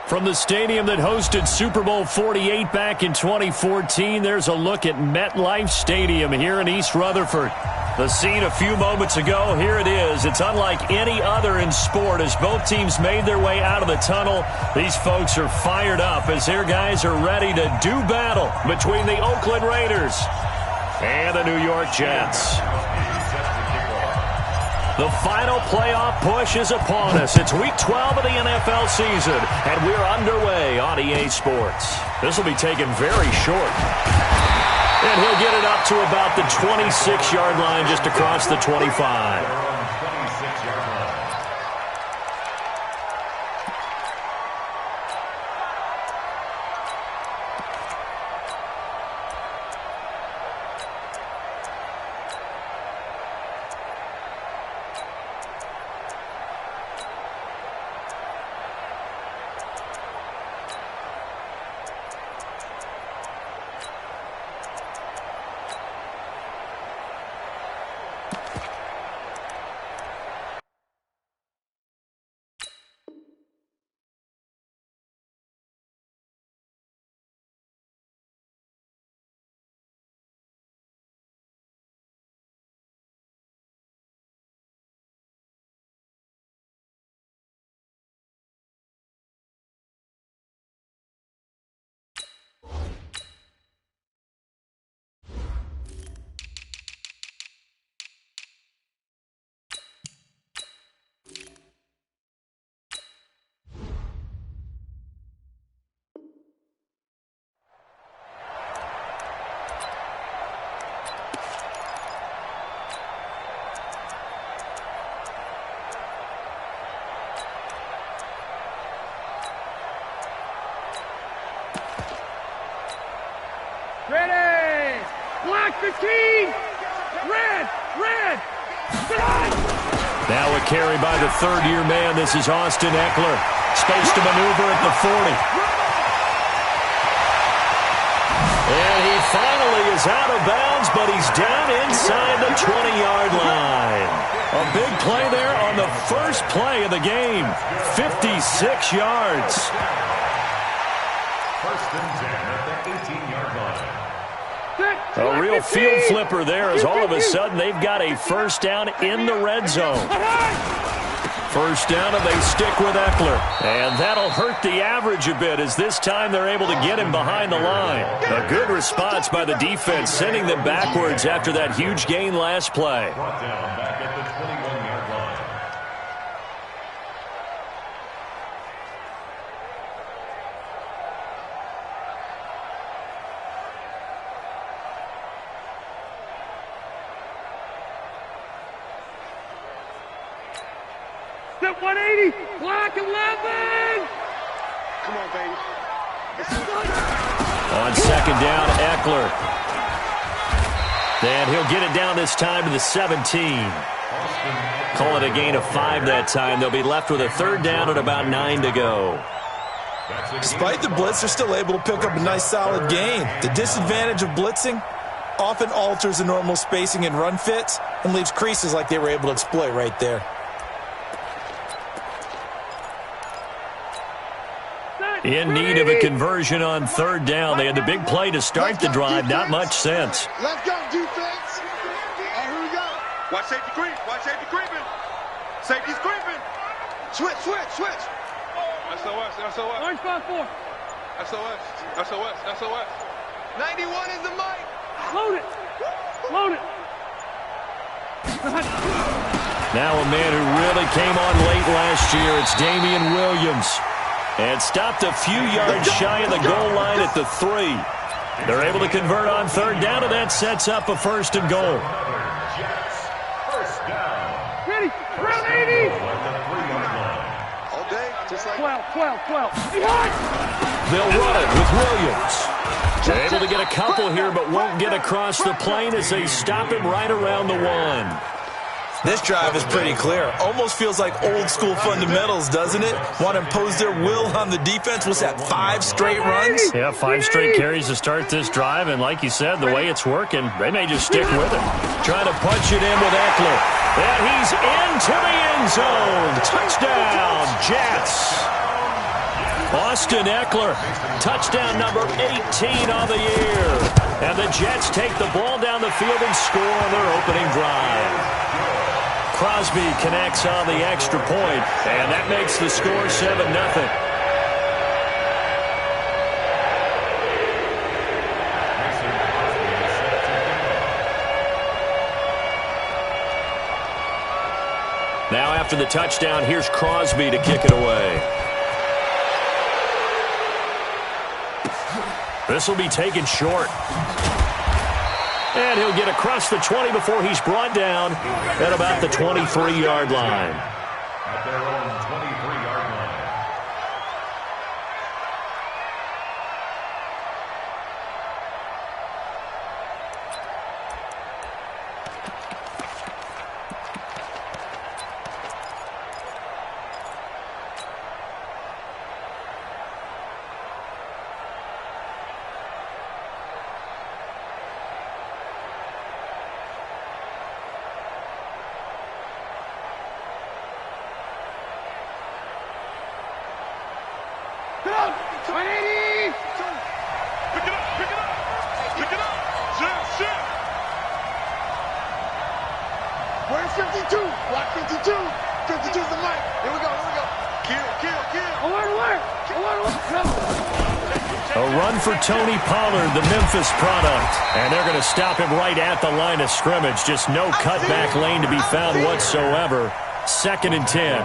From the stadium that hosted Super Bowl 48 back in 2014, there's a look at MetLife Stadium here in East Rutherford. The scene a few moments ago, here it is. It's unlike any other in sport as both teams made their way out of the tunnel. These folks are fired up as their guys are ready to do battle between the Oakland Raiders and the New York Jets. The final playoff push is upon us. It's Week 12 of the NFL season, and we're underway on EA Sports. This will be taken very short. And he'll get it up to about the 26-yard line just across the 25. Ready! Black 15! Red! Red! Now a carry by the third-year man. This is Austin Eckler. Space to maneuver at the 40. And he finally is out of bounds, but he's down inside the 20-yard line. A big play there on the first play of the game. 56 yards. First and 10 at the 18-yard line. A real field flipper there as all of a sudden they've got a first down in the red zone. First down and they stick with Eckler. And that'll hurt the average a bit as this time they're able to get him behind the line. A good response by the defense, sending them backwards after that huge gain last play. Brought down back at the 21-yard line. Step 180! Black 11! Come on, baby. On second down, Eckler. And he'll get it down this time to the 17. Call it a gain of 5 that time. They'll be left with a third down and about 9 to go. Despite the blitz, they're still able to pick up a nice solid gain. The disadvantage of blitzing often alters the normal spacing and run fits and leaves creases like they were able to exploit right there. In need of a conversion on third down. They had the big play to start the drive. Not much sense. Let's go, defense. Here we go. Watch safety creep. Watch safety creeping. Safety's creeping. Switch. SOS. Orange 5-4. SOS. 91 is the mic. Load it. Now a man who really came on late last year. It's Damian Williams. And stopped a few yards shy of the goal line at the 3. They're able to convert on third down, and that sets up a first and goal. First down. Ready. Round 80! All day, just like 12. They'll run it with Williams. They're able to get a couple here, but won't get across the plane as they stop him right around the 1. This drive is pretty clear. Almost feels like old school fundamentals, doesn't it? Want to impose their will on the defense. What's that, 5 straight runs? Yeah, 5 straight carries to start this drive, and like you said, the way it's working, they may just stick with it. Trying to punch it in with Eckler. And he's into the end zone. Touchdown, Jets. Austin Eckler, touchdown number 18 on the year. And the Jets take the ball down the field and score on their opening drive. Crosby connects on the extra point, and that makes the score 7-0. Now after the touchdown, here's Crosby to kick it away. This will be taken short. And he'll get across the 20 before he's brought down at about the 23-yard line. At their own 23-yard line. Where's 52? Block 52. 52's the mic. Here we go. Kill. Alert. A run for Tony Pollard, the Memphis product. And they're going to stop him right at the line of scrimmage. Just no cutback lane to be found whatsoever. 2nd and 10.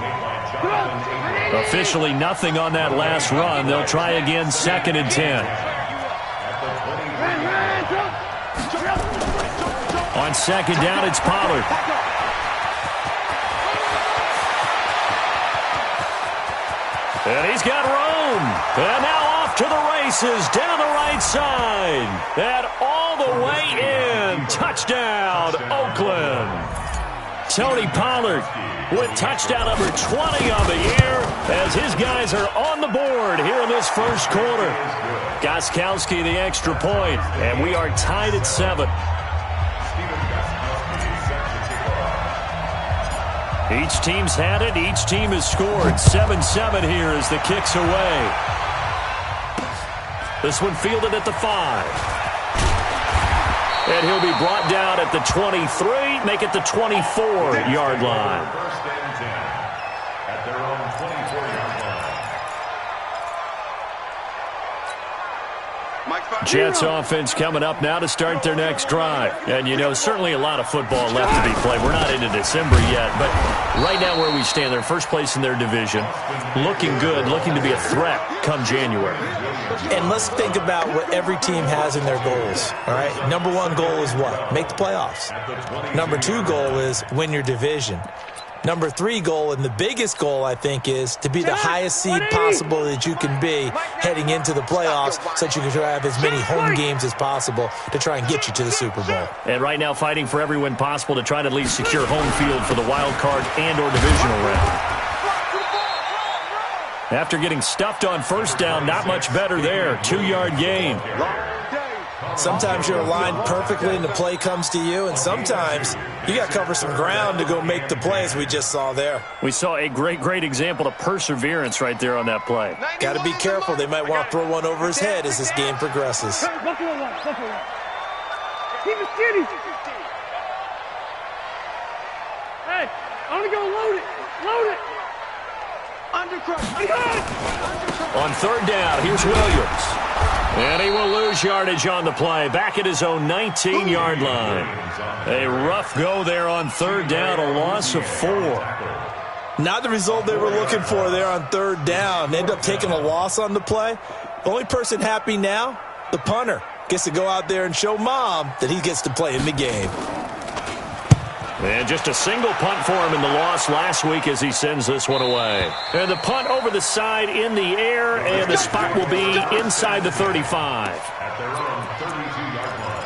Officially nothing on that last run. They'll try again, 2nd and 10. On 2nd down, it's Pollard. And he's got room. And now off to the races down the right side. And all the way in. Touchdown, Oakland. Tony Pollard with touchdown number 20 on the year as his guys are on the board here in this first quarter. Gostkowski the extra point, and we are tied at 7. Each team's had it. Each team has scored. 7-7 here as the kick's away. This one fielded at the 5. And he'll be brought down at the 23, make it the 24-yard line. First and 10 at their own 24-yard line. Jets offense coming up now to start their next drive. And, you know, certainly a lot of football left to be played. We're not into December yet, but right now where we stand, they're first place in their division, looking good, looking to be a threat come January. And let's think about what every team has in their goals, all right? Number 1 goal is what? Make the playoffs. Number 2 goal is win your division. Number 3 goal, and the biggest goal, I think, is to be the highest seed possible that you can be heading into the playoffs so that you can have as many home games as possible to try and get you to the Super Bowl. And right now fighting for every win possible to try to at least secure home field for the wild card and or divisional round. After getting stuffed on first down, not much better there. 2-yard gain. Sometimes you're aligned perfectly and the play comes to you, and sometimes you got to cover some ground to go make the play, as we just saw there. We saw a great example of perseverance right there on that play. Got to be careful. They might want to throw one over his head as this game progresses. Buffalo one. Keep it skinny. Hey, I'm going to go load it. On 3rd down, here's Williams. And he will lose yardage on the play. Back at his own 19-yard line. A rough go there on 3rd down, a loss of 4. Not the result they were looking for there on 3rd down. They ended up taking a loss on the play. The only person happy now, the punter, gets to go out there and show mom that he gets to play in the game. And just a single punt for him in the loss last week as he sends this one away. And the punt over the side in the air, and the spot will be inside the 35. At their own 32-yard line.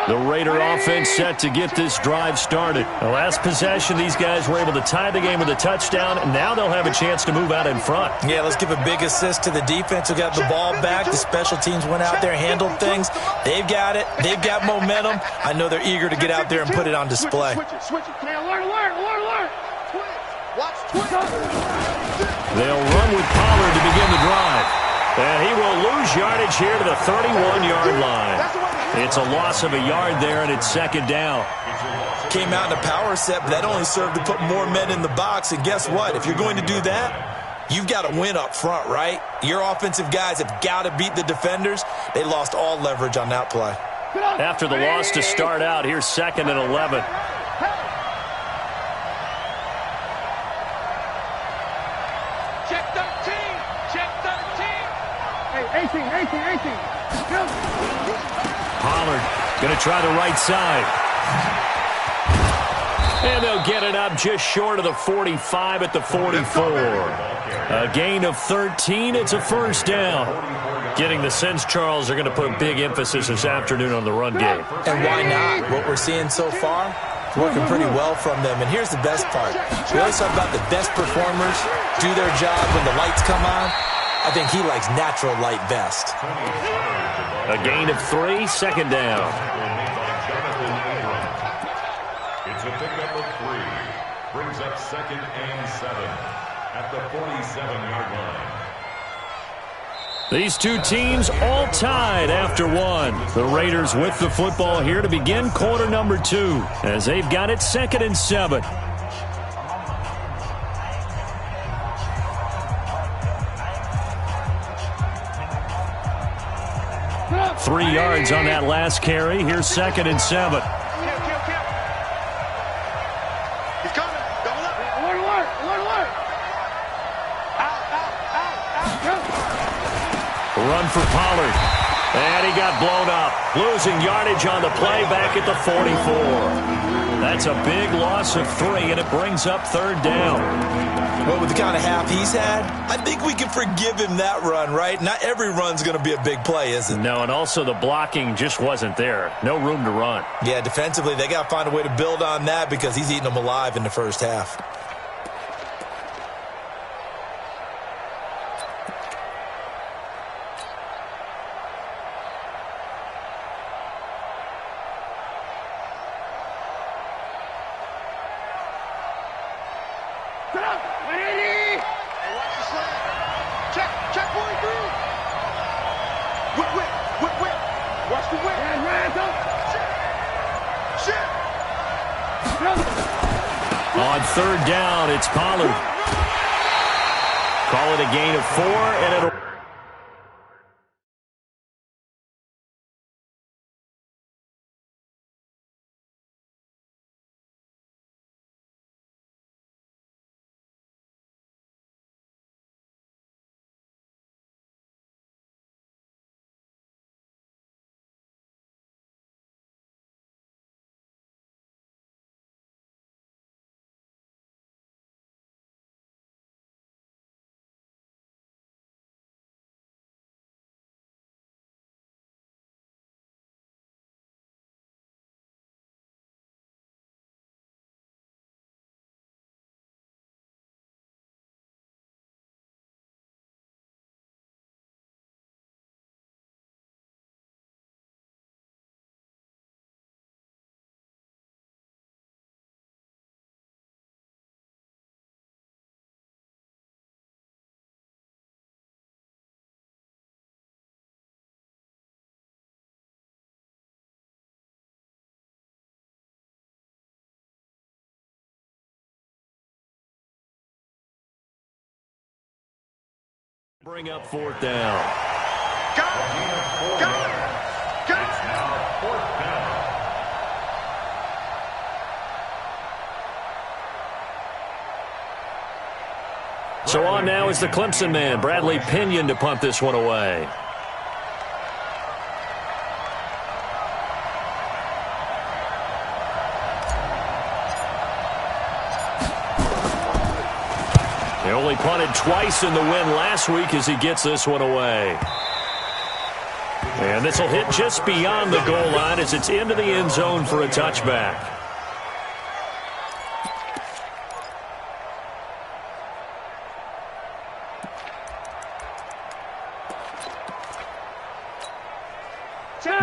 The Raider offense set to get this drive started. The last possession, these guys were able to tie the game with a touchdown, and now they'll have a chance to move out in front. Yeah, let's give a big assist to the defense who got the ball back. The special teams went out there, handled things. They've got it. They've got momentum. I know they're eager to get out there and put it on display. Switch it. Alert. Watch twitch. They'll run with Pollard to begin the drive. And he will lose yardage here to the 31-yard line. It's a loss of a yard there, and it's second down. Came out in a power set, but that only served to put more men in the box. And guess what? If you're going to do that, you've got to win up front, right? Your offensive guys have got to beat the defenders. They lost all leverage on that play. After the loss to start out, here's 2nd and 11. Check 13. Hey, 18. Pollard going to try the right side. And they'll get it up just short of the 45 at the 44. A gain of 13. It's a first down. Getting the sense, Charles, are going to put a big emphasis this afternoon on the run game. And why not? What we're seeing so far is working pretty well from them. And here's the best part. We always talk about the best performers do their job when the lights come on. I think he likes natural light best. A gain of 3, second down. It's a pickup of 3. Brings up 2nd and 7 at the 47-yard line. These two teams all tied after one. The Raiders with the football here to begin quarter number 2 as they've got it 2nd and 7. 3 yards on that last carry. Here's 2nd and 7. He's coming. Double up. Alert. Run for Pollard. And he got blown up. Losing yardage on the play back at the 44. That's a big loss of 3, and it brings up 3rd down. Well, with the kind of half he's had, I think we can forgive him that run, right? Not every run's going to be a big play, is it? No, and also the blocking just wasn't there. No room to run. Yeah, defensively, they got to find a way to build on that because he's eating them alive in the first half. On 3rd down, it's Pollard. Call it a gain of 4, and it'll... Bring up 4th down. Got it. It's now 4th down. So on now is the Clemson man, Bradley Pinion, to punt this one away. He only punted twice in the win last week as he gets this one away. And this will hit just beyond the goal line as it's into the end zone for a touchback.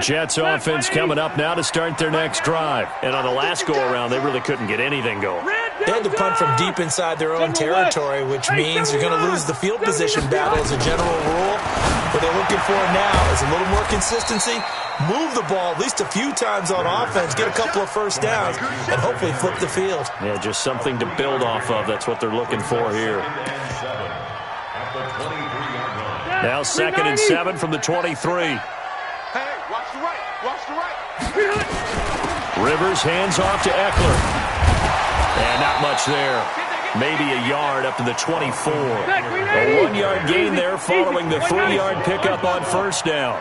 Jets offense coming up now to start their next drive. And on the last go-around, they really couldn't get anything going. They had to punt from deep inside their own territory, which means you're going to lose the field position battle as a general rule. What they're looking for now is a little more consistency, move the ball at least a few times on offense, get a couple of first downs, and hopefully flip the field. Yeah, just something to build off of. That's what they're looking for here. Now 2nd and 7 from the 23. Watch the right. Watch the right. Rivers hands off to Eckler. And not much there. Maybe a yard up to the 24. A 1-yard gain there following the 3-yard pickup on first down.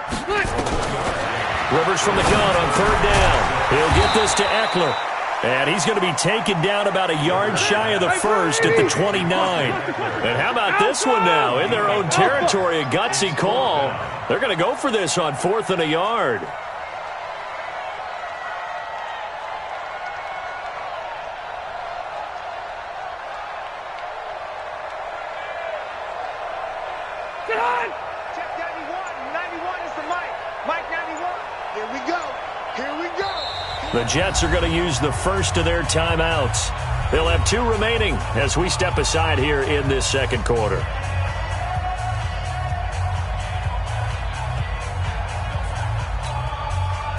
Rivers from the gun on 3rd down. He'll get this to Eckler. And he's going to be taken down about a yard shy of the first at the 29. And how about this one now? In their own territory, a gutsy call. They're going to go for this on 4th and a yard. Check 91. 91 is the Mike. Mike 91. Here we go. Here we go. The Jets are going to use the first of their timeouts. They'll have 2 remaining as we step aside here in this second quarter.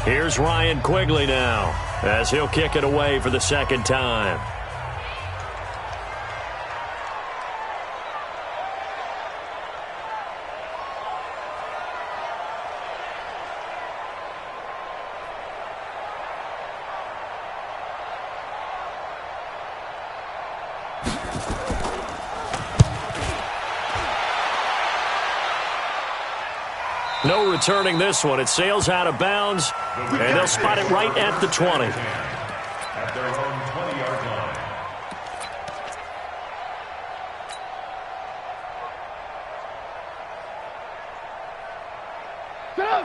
Here's Ryan Quigley now as he'll kick it away for the second time. No returning this one. It sails out of bounds, and they'll spot it right at the 20. At their own 20-yard line.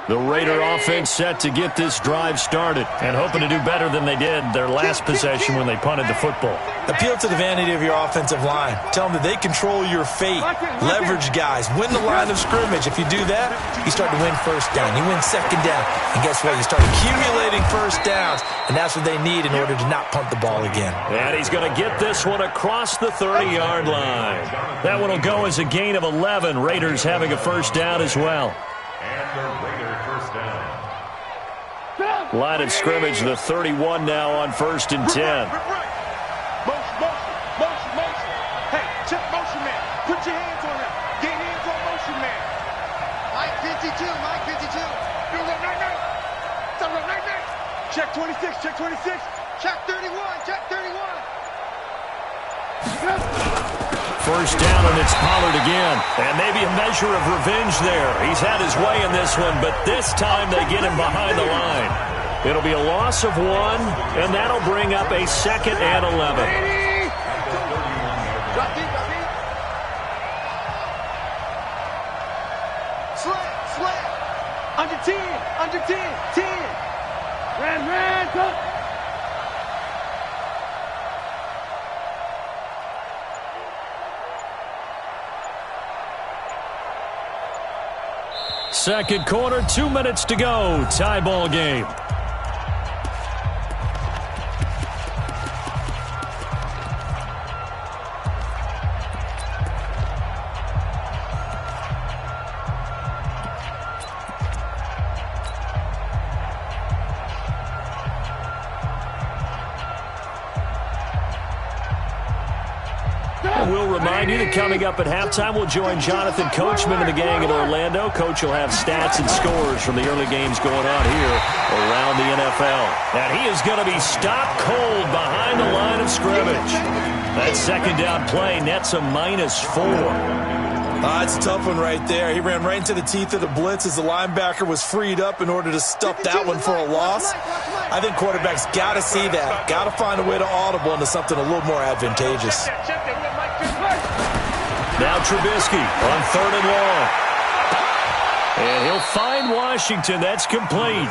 The Raider offense set to get this drive started and hoping to do better than they did their last possession when they punted the football. Appeal to the vanity of your offensive line. Tell them that they control your fate. Leverage guys. Win the line of scrimmage. If you do that, you start to win first down. You win second down. And guess what? You start accumulating first downs. And that's what they need in order to not punt the ball again. And he's going to get this one across the 30-yard line. That one will go as a gain of 11. Raiders having a first down as well. And the Raider first down. Line of scrimmage, the 31 now on 1st and 10. Motion. Hey, check motion man. Put your hands on him. Get hands on motion man. Mike 52. Do it night. Check 26. Check 26. Check 31. Check 31. First down, and it's Pollard again. And maybe a measure of revenge there. He's had his way in this one, but this time they get him behind the line. It'll be a loss of 1, and that'll bring up a 2nd and 11. Drop deep. Slant. Under 10. 10. Ran, go. Second quarter, 2 minutes to go. Tie ball game. We'll remind you that coming up at halftime, we'll join Jonathan Coachman and the gang in Orlando. Coach will have stats and scores from the early games going on here around the NFL. And he is going to be stopped cold behind the line of scrimmage. That second down play nets a -4. It's a tough one right there. He ran right into the teeth of the blitz as the linebacker was freed up in order to stuff that one for a loss. I think quarterbacks got to see that. Got to find a way to audible into something a little more advantageous. Now Trubisky on 3rd and long. And he'll find Washington. That's complete.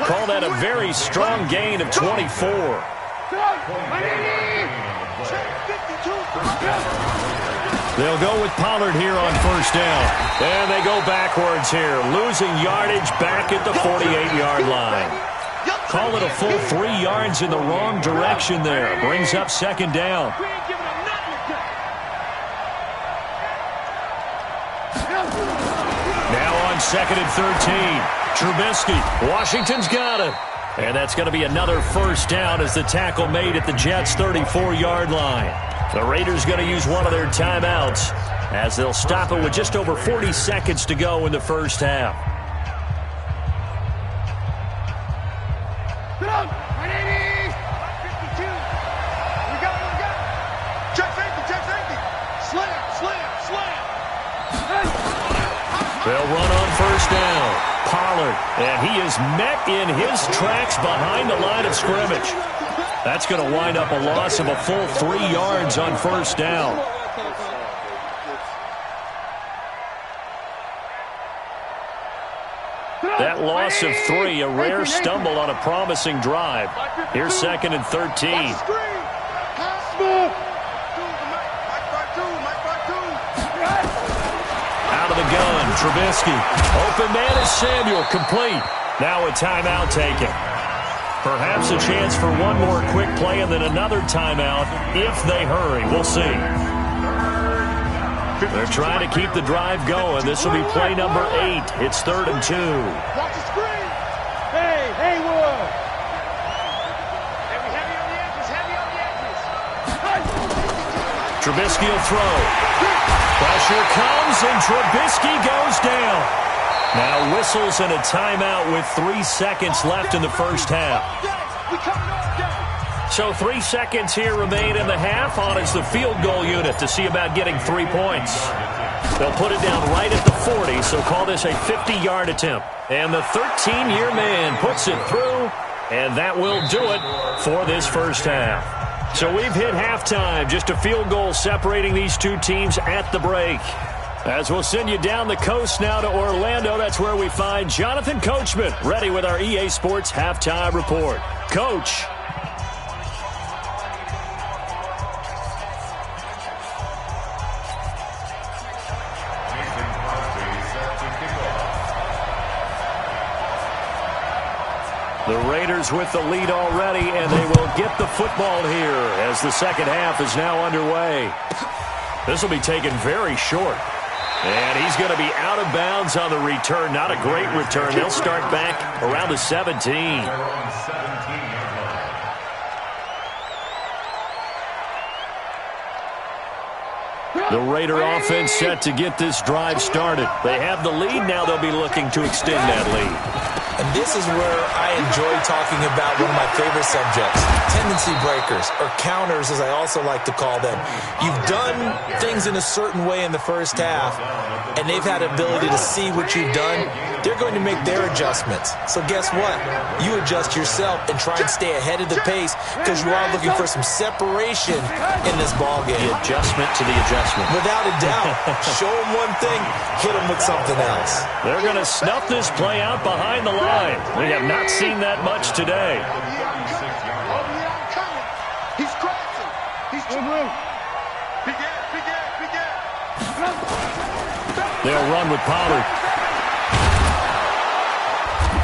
Call that a very strong gain of 24. They'll go with Pollard here on first down. And they go backwards here, losing yardage back at the 48-yard line. Call it a full 3 yards in the wrong direction there. Brings up second down. Now on second and 13. Trubisky. Washington's got it. And that's going to be another first down as the tackle made at the Jets' 34-yard line. The Raiders going to use one of their timeouts as they'll stop it with just over 40 seconds to go in the first half. They'll run on first down. Pollard, and he is met in his tracks behind the line of scrimmage. That's going to wind up a loss of a full 3 yards on first down. That loss of 3, a rare stumble on a promising drive. Here's second and 13. Out of the gun, Trubisky. Open man is Samuel, complete. Now a timeout taken. Perhaps a chance for one more quick play and then another timeout if they hurry. We'll see. They're trying to keep the drive going. This will be play number 8. It's 3rd and 2. Watch the screen. Hey, Haywood. Heavy on the edges, heavy on the edges. Trubisky will throw. Pressure comes, and Trubisky goes down. Now whistles and a timeout with 3 seconds left in the first half. So 3 seconds here remain in the half. On is the field goal unit to see about getting 3 points. They'll put it down right at the 40, so call this a 50-yard attempt. And the 13-year man puts it through, and that will do it for this first half. So we've hit halftime, just a field goal separating these two teams at the break. As we'll send you down the coast now to Orlando, that's where we find Jonathan Coachman, ready with our EA Sports Halftime Report. Coach. The Raiders with the lead already, and they will get the football here as the second half is now underway. This will be taken very short. And he's going to be out of bounds on the return. Not a great return. They'll start back around the 17. The Raider offense set to get this drive started. They have the lead. Now they'll be looking to extend that lead. And this is where I enjoy talking about one of my favorite subjects, tendency breakers, or counters as I also like to call them. You've done things in a certain way in the first half, and they've had the ability to see what you've done. They're going to make their adjustments. So guess what? You adjust yourself and try and stay ahead of the pace because you are looking for some separation in this ballgame. The adjustment to the adjustment. Without a doubt. Show them one thing, hit them with something else. They're going to snuff this play out behind the line. We have not seen that much today. He's crossing. He's They'll run with Pollard.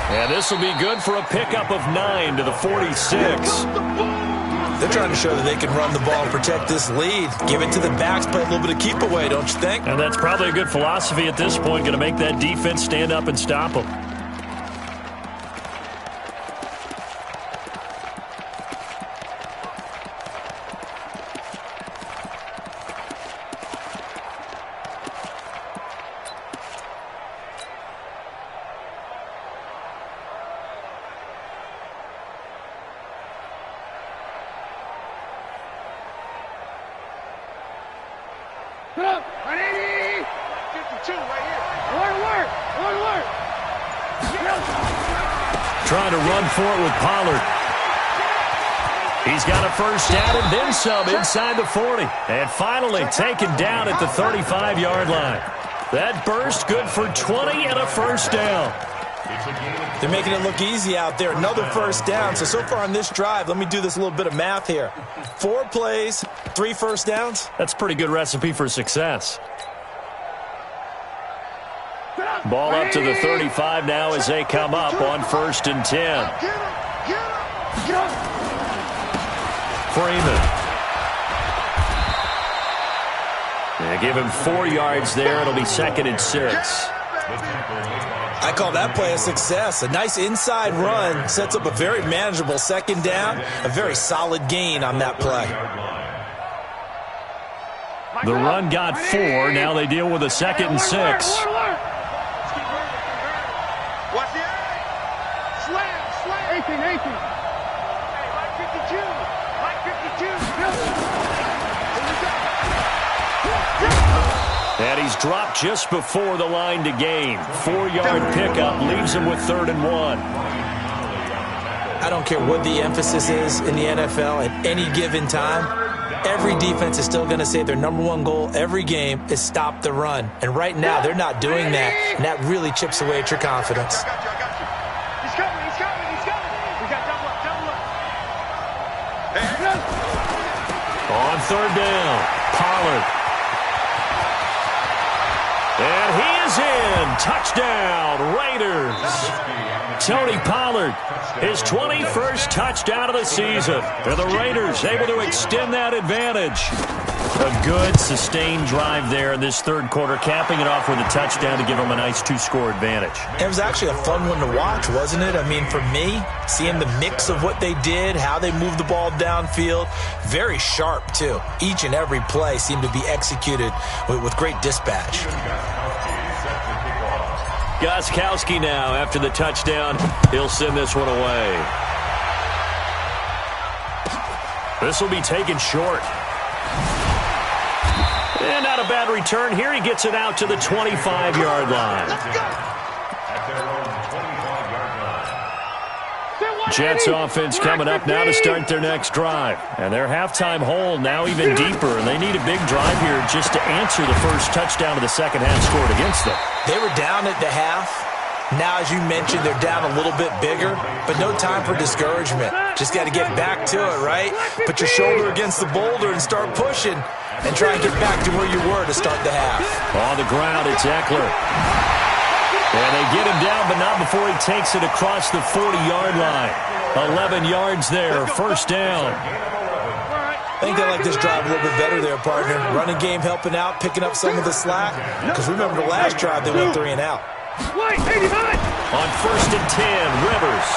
And this will be good for a pickup of 9 to the 46. They're trying to show that they can run the ball and protect this lead. Give it to the backs, play a little bit of keep away, don't you think? And that's probably a good philosophy at this point, going to make that defense stand up and stop them. Trying to run for it with Pollard. He's got a first down and then some inside the 40. And finally taken down at the 35-yard line. That burst good for 20 and a first down. They're making it look easy out there. Another first down. So far on this drive, let me do this little bit of math here. 4 plays, 3 first downs. That's a pretty good recipe for success. Ball up to the 35 now as they come up on 1st and 10. Freeman. They give him 4 yards there. It'll be 2nd and 6. I call that play a success. A nice inside run sets up a very manageable 2nd down. A very solid gain on that play. The run got 4. Now they deal with a 2nd and 6. Watch the eye. Slam. 18. Hey, Mike 52. And he's dropped just before the line to gain. 4-yard pickup leaves him with 3rd and 1. I don't care what the emphasis is in the NFL at any given time. Every defense is still going to say their #1 goal every game is stop the run. And right now, they're not doing that, and that really chips away at your confidence. I got you. He's coming. We got double up. On 3rd down, Pollard. And he is in. Touchdown, Raiders. Tony Pollard, his 21st touchdown of the season. And the Raiders able to extend that advantage. A good, sustained drive there in this 3rd quarter, capping it off with a touchdown to give them a nice 2-score advantage. It was actually a fun one to watch, wasn't it? I mean, for me, seeing the mix of what they did, how they moved the ball downfield, very sharp, too. Each and every play seemed to be executed with great dispatch. Gostkowski now, after the touchdown, he'll send this one away. This will be taken short. And not a bad return here. He gets it out to the 25-yard line. Jets offense coming up now to start their next drive. And their halftime hole now even deeper. And they need a big drive here just to answer the first touchdown of the second half scored against them. They were down at the half. Now, as you mentioned, they're down a little bit bigger, but no time for discouragement. Just got to get back to it, right? Put your shoulder against the boulder and start pushing and try and get back to where you were to start the half. On the ground, it's Eckler. And they get him down, but not before he takes it across the 40-yard line. 11 yards there, first down. I think they like this drive a little bit better there, partner. Running game helping out, picking up some of the slack. Because remember the last drive, they went 3 and out. Wait, 89. On 1st and 10, Rivers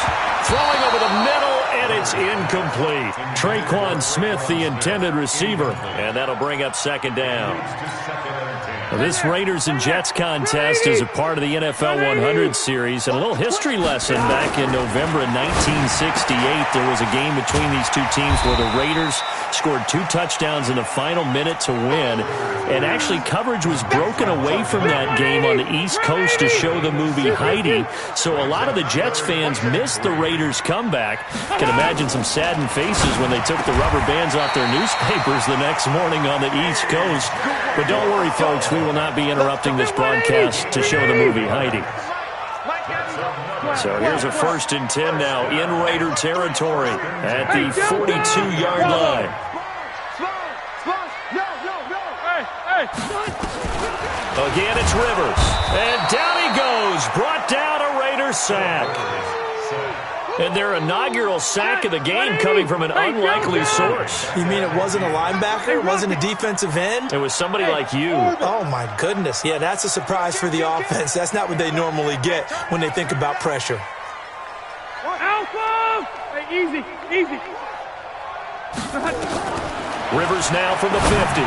throwing over the middle, and it's incomplete. Traquan Smith, the intended receiver, and that'll bring up 2nd down. This Raiders and Jets contest is a part of the NFL 100 series. And a little history lesson, back in November of 1968, there was a game between these two teams where the Raiders scored 2 touchdowns in the final minute to win. And actually coverage was broken away from that game on the East Coast to show the movie Heidi. So a lot of the Jets fans missed the Raiders' comeback. Can imagine some saddened faces when they took the rubber bands off their newspapers the next morning on the East Coast. But don't worry, folks. We will not be interrupting this broadcast to show the movie Heidi. So here's a 1st and 10 now in Raider territory at the 42-yard line. Again, it's Rivers. And down he goes. Brought down a Raider sack. And their inaugural sack of the game coming from an unlikely source. You mean it wasn't a linebacker? It wasn't a defensive end? It was somebody like you. Oh, my goodness. Yeah, that's a surprise for the offense. That's not what they normally get when they think about pressure. Alpha! Hey, easy. Rivers now from the 50.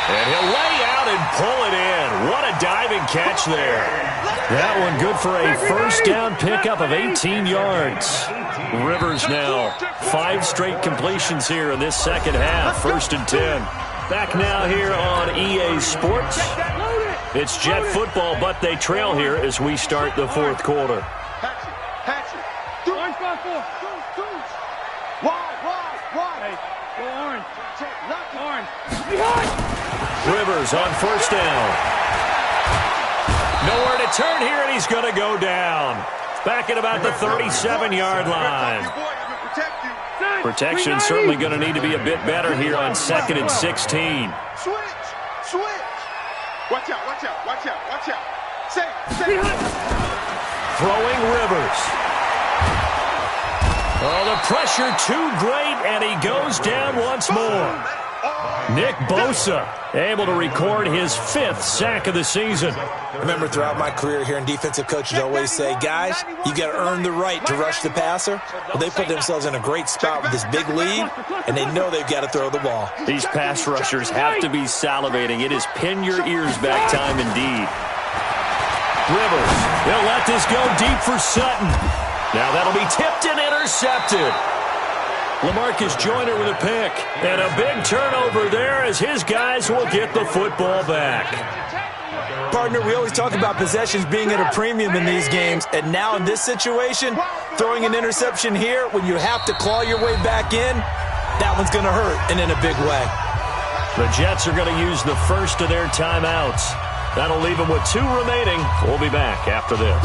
And he'll lay out and pull it in. What a diving catch there. That one good for a first down pickup of 18 yards. Rivers now 5 straight completions here in this second half. 1st and 10. Back now here on EA Sports. It's Jet football, but they trail here as we start the 4th quarter. Rivers on 1st down. Nowhere to turn here, and he's going to go down. Back at about the 37-yard line. Protection certainly going to need to be a bit better here on 2nd and 16. Switch. Watch out, watch out, watch out, watch out. Say. Throwing Rivers. Oh, the pressure too great, and he goes down once more. Nick Bosa able to record his 5th sack of the season. Remember, throughout my career here in defensive coaches always say, guys, you got to earn the right to rush the passer. Well, they put themselves in a great spot with this big lead, and they know they've got to throw the ball. These pass rushers have to be salivating. It is pin your ears back time indeed. Rivers, they'll let this go deep for Sutton. Now that'll be tipped and intercepted. LaMarcus Joyner with a pick. And a big turnover there as his guys will get the football back. Partner, we always talk about possessions being at a premium in these games. And now in this situation, throwing an interception here when you have to claw your way back in, that one's going to hurt, and in a big way. The Jets are going to use the first of their timeouts. That'll leave them with 2 remaining. We'll be back after this.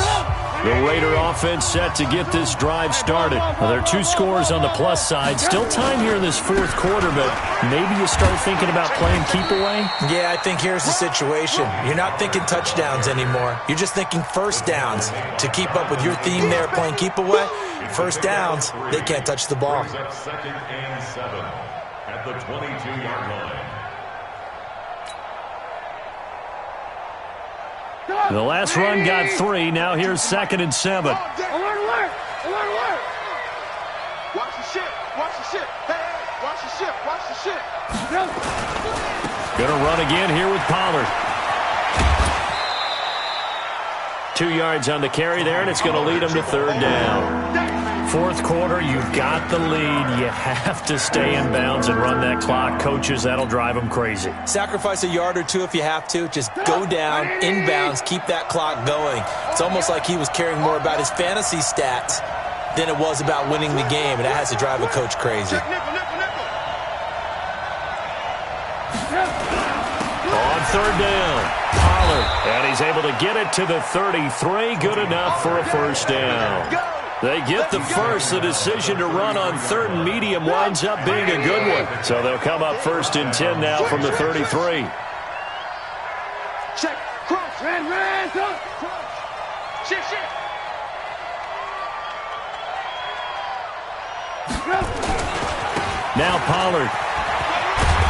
The Raider offense set to get this drive started. Well, there are 2 scores on the plus side. Still time here in this 4th quarter, but maybe you start thinking about playing keep away? Yeah, I think here's the situation. You're not thinking touchdowns anymore. You're just thinking first downs. To keep up with your theme there, playing keep away, first downs, they can't touch the ball. 2nd and 7 at the 22-yard line. The last run got 3. Now here's 2nd and 7. Alert, alert! Alert, alert! Watch the ship. Watch the ship. Hey, watch the ship. Watch the ship. Gonna run again here with Pollard. 2 yards on the carry there, and it's going to lead him to 3rd down. 4th quarter, you've got the lead. You have to stay in bounds and run that clock. Coaches, that'll drive them crazy. Sacrifice a yard or 2 if you have to. Just go down, inbounds, keep that clock going. It's almost like he was caring more about his fantasy stats than it was about winning the game, and that has to drive a coach crazy. On 3rd down, Pollard, and he's able to get it to the 33. Good enough for a first down. They get the first. The decision to run on 3rd and medium winds up being a good one. So they'll come up 1st and 10 now from the 33. Check. Cross. Red, cross. Shit. Now Pollard.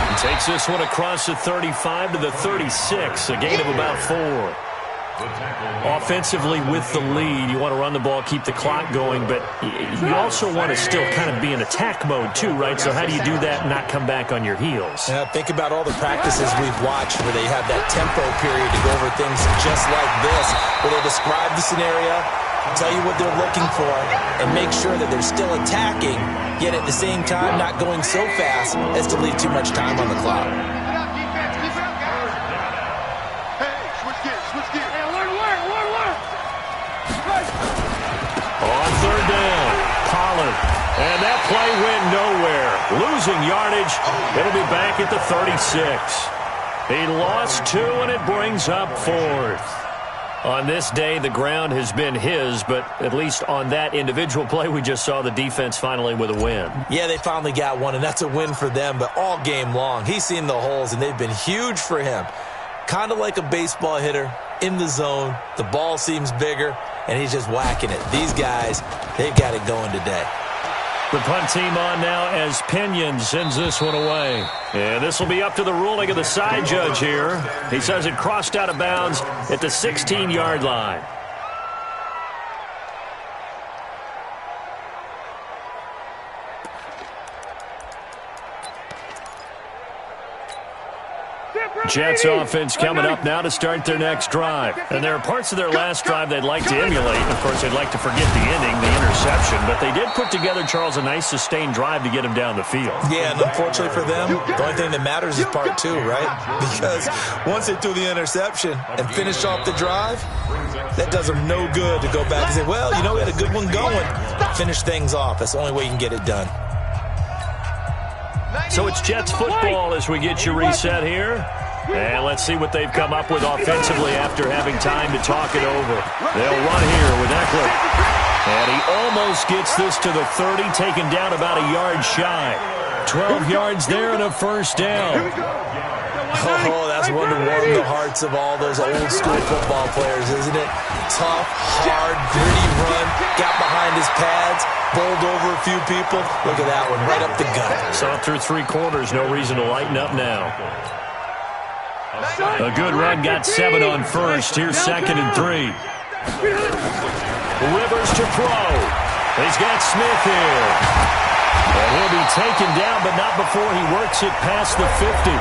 He takes this one across the 35 to the 36. A gain of about 4. Offensively with the lead, you want to run the ball, keep the clock going, but you also want to still kind of be in attack mode too, right? So how do you do that and not come back on your heels? Yeah, think about all the practices we've watched where they have that tempo period to go over things just like this, where they describe the scenario, tell you what they're looking for, and make sure that they're still attacking, yet at the same time not going so fast as to leave too much time on the clock. On 3rd down, Pollard. And that play went nowhere. Losing yardage. It'll be back at the 36. He lost 2, and it brings up 4th. On this day, the ground has been his, but at least on that individual play, we just saw the defense finally with a win. Yeah, they finally got one, and that's a win for them, but all game long, he's seen the holes, and they've been huge for him. Kind of like a baseball hitter in the zone. The ball seems bigger, and he's just whacking it. These guys, they've got it going today. The punt team on now as Pinion sends this one away. And this will be up to the ruling of the side judge here. He says it crossed out of bounds at the 16-yard line. Jets offense coming up now to start their next drive. And there are parts of their last drive they'd like to emulate. Of course, they'd like to forget the ending, the interception. But they did put together, Charles, a nice sustained drive to get him down the field. Yeah, and unfortunately for them, the only thing that matters is part 2, right? Because once they threw the interception and finished off the drive, that does them no good to go back and say, well, you know, we had a good one going. Finish things off. That's the only way you can get it done. So it's Jets football as we get you reset here. And let's see what they've come up with offensively after having time to talk it over. They'll run here with Eckler. And he almost gets this to the 30, taken down about a yard shy. 12 yards there and a first down. Oh, that's one to warm the hearts of all those old-school football players, isn't it? Tough, hard, gritty run, got behind his pads, bowled over a few people. Look at that one, right up the gut. So through 3 quarters, no reason to lighten up now. A good run, got 7 on first. Here's 2nd and 3. Rivers to throw. He's got Smith here. And he'll be taken down, but not before he works it past the 50.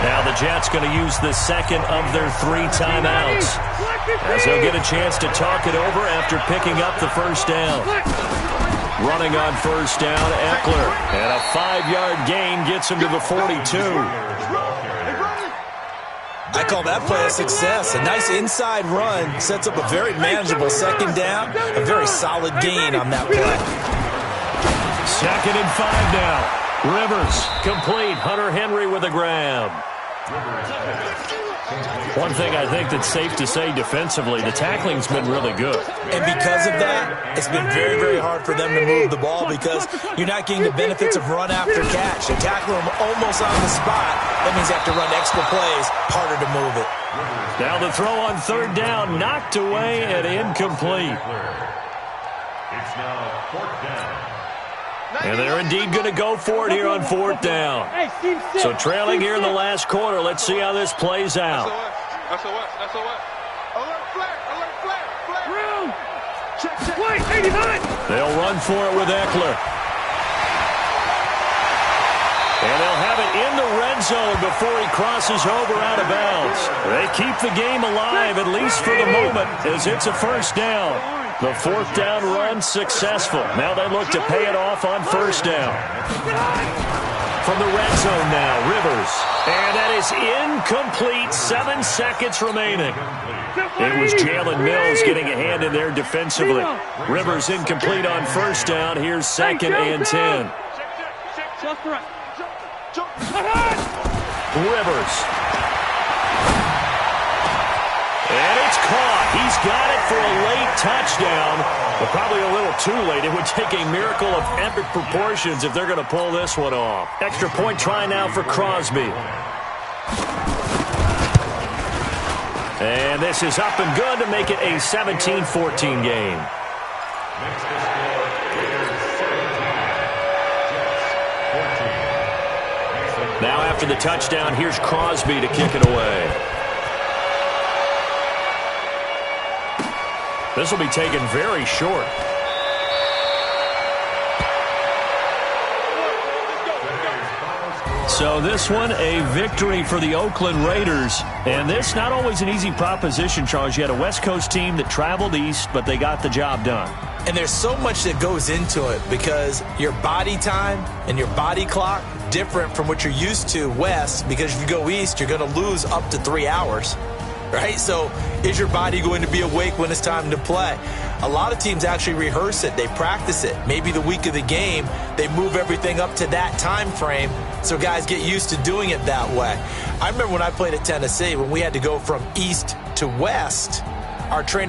Now the Jets going to use the second of their 3 timeouts, as they'll get a chance to talk it over after picking up the first down. Running on first down, Eckler. And a 5-yard gain gets him to the 42. I call that play a success. A nice inside run sets up a very manageable second down. A very solid gain on that play. 2nd and 5 now. Rivers complete. Hunter Henry with a grab. One thing I think that's safe to say defensively, the tackling's been really good. And because of that, it's been very, very hard for them to move the ball because you're not getting the benefits of run after catch. They tackle them almost on the spot. That means you have to run extra plays, harder to move it. Now the throw on 3rd down, knocked away and incomplete. It's now 4th down. And they're indeed going to go for it here on 4th down. So trailing here in the last quarter. Let's see how this plays out. SOS. Alert flag. Room. Wait, 89. They'll run for it with Eckler. And they'll have it in the red zone before he crosses over out of bounds. They keep the game alive, at least for the moment, as it's a first down. The 4th down run successful. Now they look to pay it off on first down. From the red zone now, Rivers. And that is incomplete. 7 seconds remaining. It was Jalen Mills getting a hand in there defensively. Rivers incomplete on first down. Here's 2nd and 10. Rivers. And it's caught. He's got it for a late touchdown, but probably a little too late. It would take a miracle of epic proportions if they're going to pull this one off. Extra point try now for Crosby. And this is up and good to make it a 17-14 game. Makes the score is 17. Jets 14. Now after the touchdown, here's Crosby to kick it away. This will be taken very short. So this one, a victory for the Oakland Raiders. And this, not always an easy proposition, Charles. You had a West Coast team that traveled east, but they got the job done. And there's so much that goes into it because your body time and your body clock different from what you're used to west, because if you go east, you're going to lose up to 3 hours. Right? So is your body going to be awake when it's time to play? A lot of teams actually rehearse it. They practice it. Maybe the week of the game, they move everything up to that time frame so guys get used to doing it that way. I remember when I played at Tennessee, when we had to go from east to west, our trainer